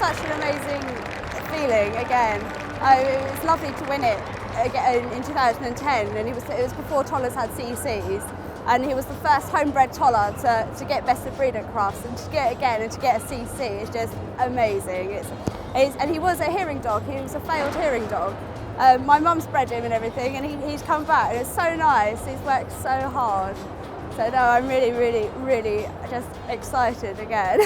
such an amazing feeling again. It was lovely to win it again in 2010, and it was before Tollers had CCs, and he was the first homebred Toller to get best of breed at Crufts, and to get it again and to get a CC is just amazing. And he was a hearing dog. He was a failed hearing dog. My mum's bred him and everything, and he's come back, and it's so nice. He's worked so hard. So no, I'm really, really, really just excited again.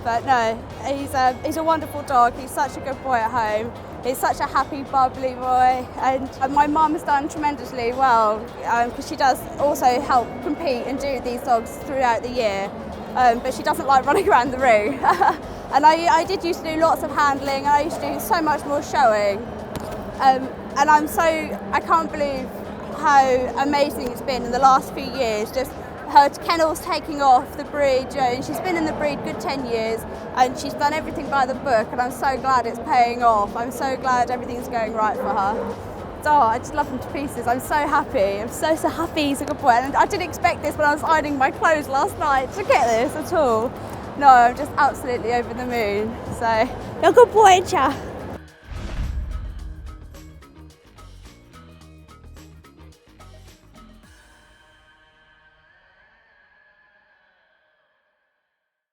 But no, he's a wonderful dog. He's such a good boy at home. He's such a happy, bubbly boy, and my mum has done tremendously well because she does also help compete and do these dogs throughout the year, but she doesn't like running around the ring. And I did used to do lots of handling, and I used to do so much more showing, and I can't believe how amazing it's been in the last few years. Just her kennels taking off, the breed, and she's been in the breed good 10 years, and she's done everything by the book, and I'm so glad it's paying off. I'm so glad everything's going right for her. So I just love him to pieces. I'm so happy. I'm so happy he's a good boy. And I didn't expect this when I was ironing my clothes last night to get this at all. No, I'm just absolutely over the moon. So, you're a good boy, Cha.